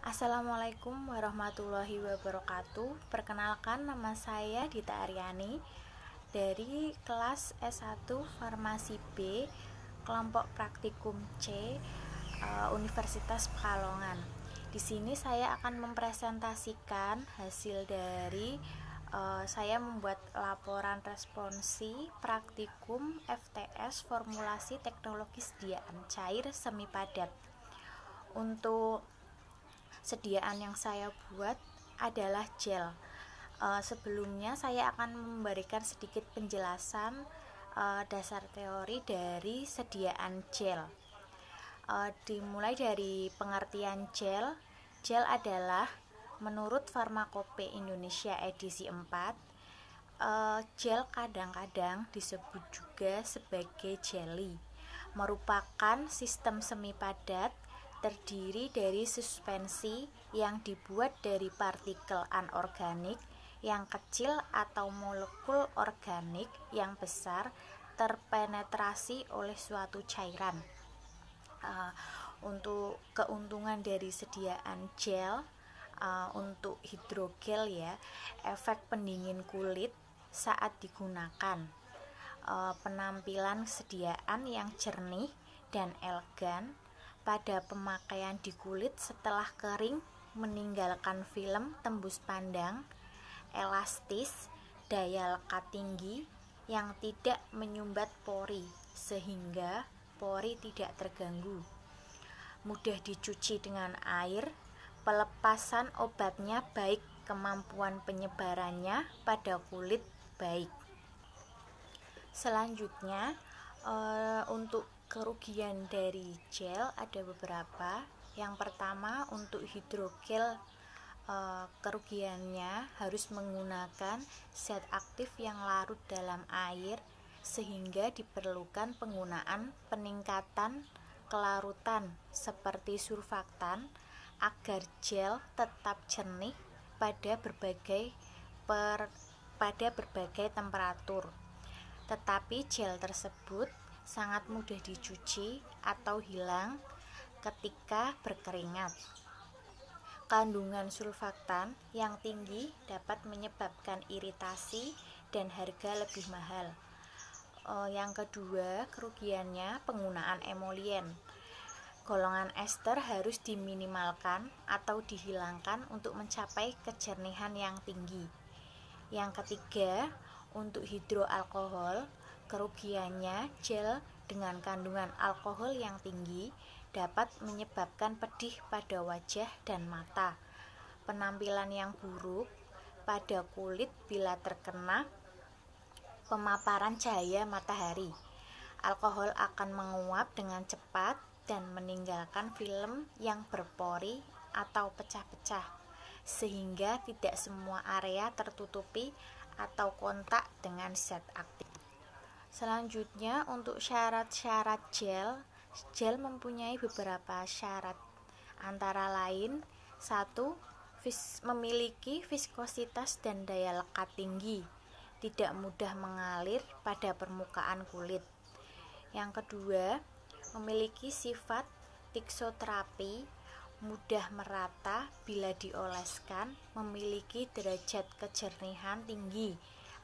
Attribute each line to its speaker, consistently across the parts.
Speaker 1: Assalamualaikum warahmatullahi wabarakatuh. Perkenalkan, nama saya Dita Aryani dari kelas S1 Farmasi B, kelompok praktikum C, Universitas Pekalongan. Di sini saya akan mempresentasikan hasil dari saya membuat laporan responsi praktikum FTS formulasi teknologi sediaan cair semi padat. Untuk sediaan yang saya buat adalah gel. Sebelumnya saya akan memberikan sedikit penjelasan dasar teori dari sediaan gel. Dimulai dari pengertian gel. Gel adalah menurut Farmakope Indonesia edisi 4, gel kadang-kadang disebut juga sebagai jelly, merupakan sistem semi padat terdiri dari suspensi yang dibuat dari partikel anorganik yang kecil atau molekul organik yang besar terpenetrasi oleh suatu cairan. Untuk keuntungan dari sediaan gel, untuk hidrogel ya, efek pendingin kulit saat digunakan, penampilan sediaan yang jernih dan elegan pada pemakaian di kulit setelah kering, meninggalkan film tembus pandang, elastis, daya lekat tinggi yang tidak menyumbat pori sehingga pori tidak terganggu, mudah dicuci dengan air, pelepasan obatnya baik, kemampuan penyebarannya pada kulit baik. Selanjutnya, untuk kerugian dari gel ada beberapa. Yang pertama, untuk hidrogel, kerugiannya harus menggunakan zat aktif yang larut dalam air sehingga diperlukan penggunaan peningkatan kelarutan seperti surfaktan agar gel tetap jernih pada berbagai temperatur. Tetapi gel tersebut sangat mudah dicuci atau hilang ketika berkeringat. Kandungan surfaktan yang tinggi dapat menyebabkan iritasi dan harga lebih mahal. Yang kedua, kerugiannya penggunaan emolien. Golongan ester harus diminimalkan atau dihilangkan untuk mencapai kejernihan yang tinggi. Yang ketiga, untuk hidroalkohol, kerugiannya gel dengan kandungan alkohol yang tinggi dapat menyebabkan pedih pada wajah dan mata, penampilan yang buruk pada kulit bila terkena pemaparan cahaya matahari. Alkohol akan menguap dengan cepat dan meninggalkan film yang berpori atau pecah-pecah, sehingga tidak semua area tertutupi atau kontak dengan zat aktif. Selanjutnya, untuk syarat-syarat gel mempunyai beberapa syarat, antara lain 1. Memiliki viskositas dan daya lekat tinggi, tidak mudah mengalir pada permukaan kulit. Yang kedua, memiliki sifat tiksoterapi, mudah merata bila dioleskan, memiliki derajat kejernihan tinggi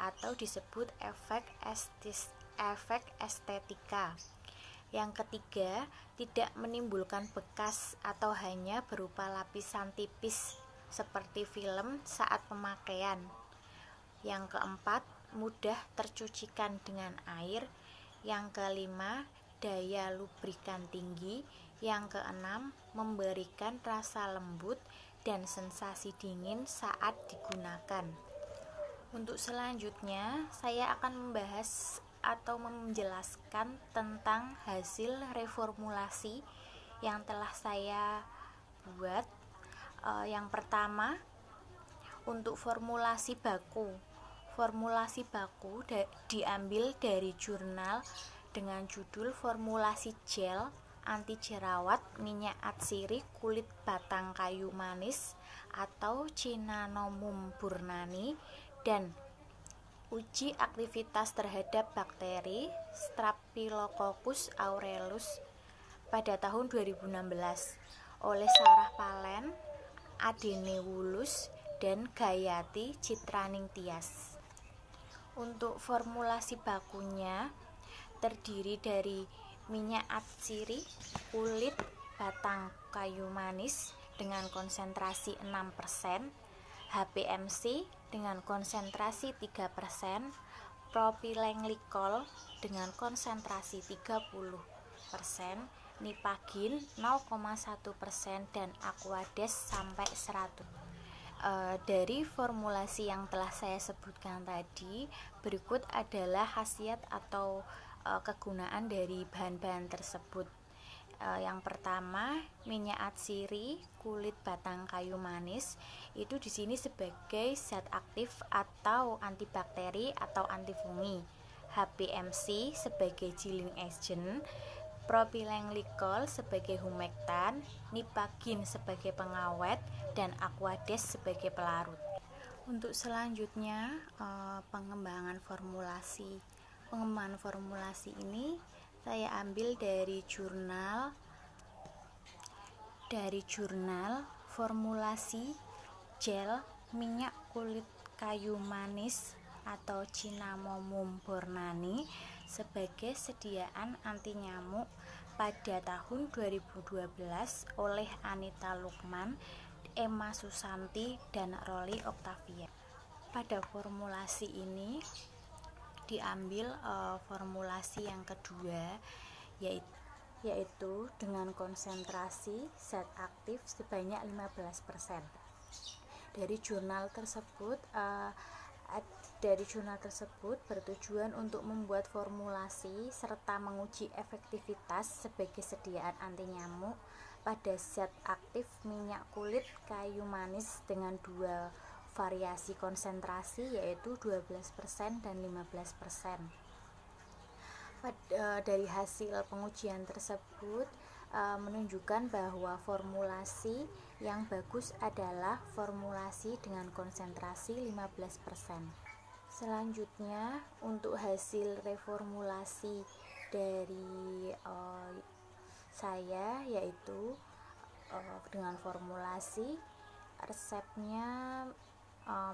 Speaker 1: atau disebut efek estetika. Yang ketiga, tidak menimbulkan bekas atau hanya berupa lapisan tipis seperti film saat pemakaian. Yang keempat, mudah tercucikan dengan air. Yang kelima, daya lubrikan tinggi. Yang keenam, memberikan rasa lembut dan sensasi dingin saat digunakan. Untuk selanjutnya, saya akan membahas atau menjelaskan tentang hasil reformulasi yang telah saya buat. Yang pertama, untuk formulasi baku. Formulasi baku diambil dari jurnal dengan judul Formulasi Gel Anti Jerawat Minyak Atsiri Kulit Batang Kayu Manis atau Cinanomum burnani dan uji aktivitas terhadap bakteri Staphylococcus aureus pada tahun 2016 oleh Sarah Palin, Adenewulus, dan Gayati Citraningtyas. Untuk formulasi bakunya terdiri dari minyak atsiri, kulit batang kayu manis dengan konsentrasi 6%, HPMC dengan konsentrasi 3%, propylenglikol dengan konsentrasi 30%, nipagin 0,1%, dan aquades sampai 100. Dari formulasi yang telah saya sebutkan tadi, berikut adalah khasiat atau kegunaan dari bahan-bahan tersebut. Yang pertama, minyak atsiri, kulit batang kayu manis, itu di sini sebagai zat aktif atau antibakteri atau antifungi. HPMC sebagai chilling agent, propylenglikol sebagai humektan, nipagin sebagai pengawet, dan aquades sebagai pelarut. Untuk selanjutnya, pengembangan formulasi ini saya ambil dari jurnal formulasi gel minyak kulit kayu manis atau Cinnamomum bornani sebagai sediaan anti nyamuk pada tahun 2012 oleh Anita Lukman, Emma Susanti, dan Rolly Octavia. Pada formulasi ini diambil formulasi yang kedua, yaitu dengan konsentrasi zat aktif sebanyak 15%. Dari jurnal tersebut bertujuan untuk membuat formulasi serta menguji efektivitas sebagai sediaan anti nyamuk pada zat aktif minyak kulit kayu manis dengan dua variasi konsentrasi, yaitu 12% dan 15%. Dari hasil pengujian tersebut menunjukkan bahwa formulasi yang bagus adalah formulasi dengan konsentrasi 15%. Selanjutnya, untuk hasil reformulasi dari saya, yaitu dengan formulasi resepnya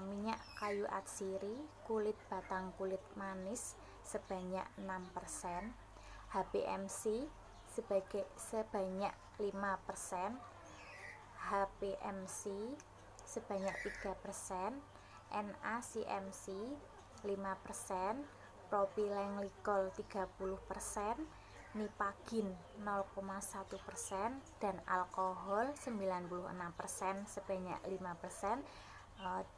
Speaker 1: minyak kayu atsiri, kulit batang kulit manis sebanyak 6%, HPMC sebanyak 5%, HPMC sebanyak 3%, NaCMC 5%, propylenglikol 30%, nipagin 0,1%, dan alkohol 96% sebanyak 5%,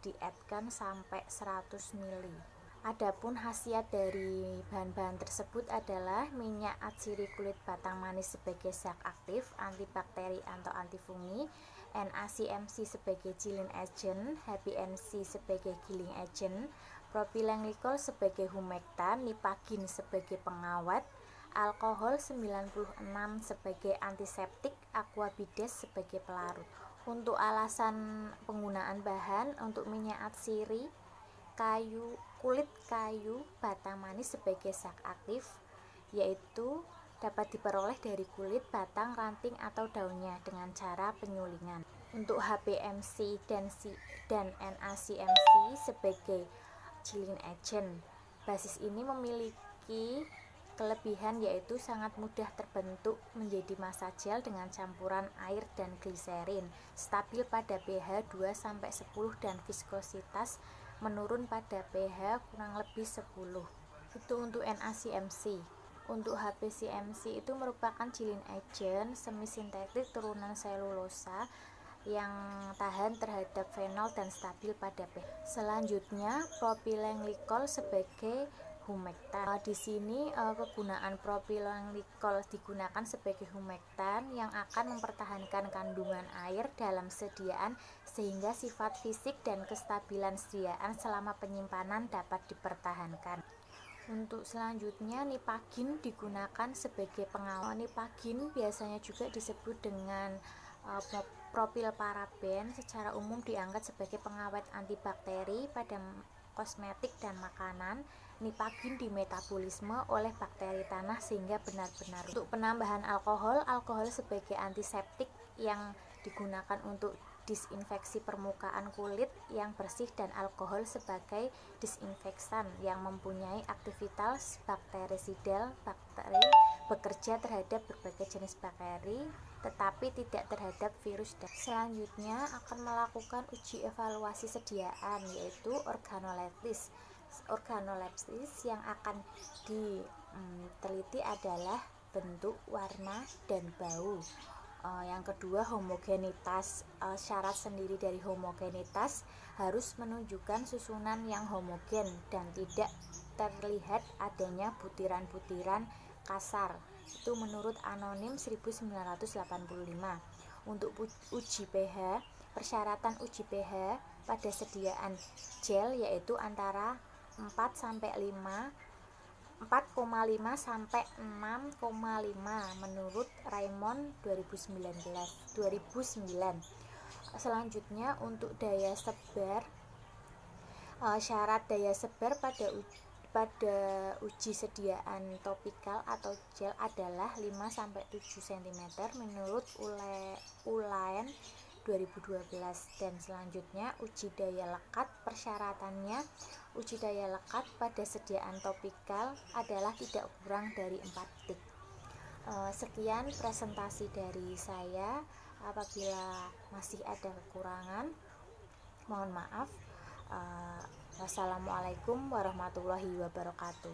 Speaker 1: dietkan sampai 100 ml. Adapun khasiat dari bahan-bahan tersebut adalah minyak atsiri kulit batang manis sebagai zat aktif, antibakteri atau antifungi, NaCMC sebagai chilling agent, HPMC sebagai killing agent, propylenglikol sebagai humektan, nipagin sebagai pengawet, alkohol 96 sebagai antiseptik, aquabides sebagai pelarut. Untuk alasan penggunaan bahan, untuk minyak atsiri, kulit kayu batang manis sebagai zat aktif, yaitu dapat diperoleh dari kulit, batang, ranting, atau daunnya dengan cara penyulingan. Untuk HPMC dan NaCMC sebagai chilling agent, basis ini memiliki kelebihan yaitu sangat mudah terbentuk menjadi massa gel dengan campuran air dan gliserin, stabil pada pH 2-10, dan viskositas menurun pada pH kurang lebih 10. Itu untuk NaCMC. Untuk HPCMC itu merupakan chilling agent semi-sintetik turunan selulosa yang tahan terhadap fenol dan stabil pada pH. Selanjutnya, propylenglikol sebagai humektan. Di sini kegunaan propylenglikol digunakan sebagai humektan yang akan mempertahankan kandungan air dalam sediaan sehingga sifat fisik dan kestabilan sediaan selama penyimpanan dapat dipertahankan. Untuk selanjutnya, nipagin digunakan sebagai pengawet. Nipagin biasanya juga disebut dengan propylparaben, secara umum dianggap sebagai pengawet antibakteri pada kosmetik dan makanan. Nipagin dimetabolisme oleh bakteri tanah sehingga benar-benar. Untuk penambahan alkohol sebagai antiseptik yang digunakan untuk disinfeksi permukaan kulit yang bersih, dan alkohol sebagai disinfektan yang mempunyai aktivitas bakterisidal. Bakteri bekerja terhadap berbagai jenis bakteri tetapi tidak terhadap virus. Dan selanjutnya akan melakukan uji evaluasi sediaan, yaitu organoleptis. Organoleptis yang akan diteliti adalah bentuk, warna, dan bau. Yang kedua, homogenitas. Syarat sendiri dari homogenitas harus menunjukkan susunan yang homogen dan tidak terlihat adanya butiran-butiran kasar. Itu menurut Anonim 1985. Untuk uji pH, persyaratan uji pH pada sediaan gel yaitu antara 4,5 sampai 6,5 menurut Raymond 2009. Selanjutnya untuk daya sebar, syarat daya sebar pada uji sediaan topikal atau gel adalah 5 sampai 7 cm menurut Ulaen 2012. Dan selanjutnya uji daya lekat, persyaratannya uji daya lekat pada sediaan topikal adalah tidak kurang dari 4 detik. Sekian presentasi dari saya. Apabila masih ada kekurangan, mohon maaf. Wassalamualaikum warahmatullahi wabarakatuh.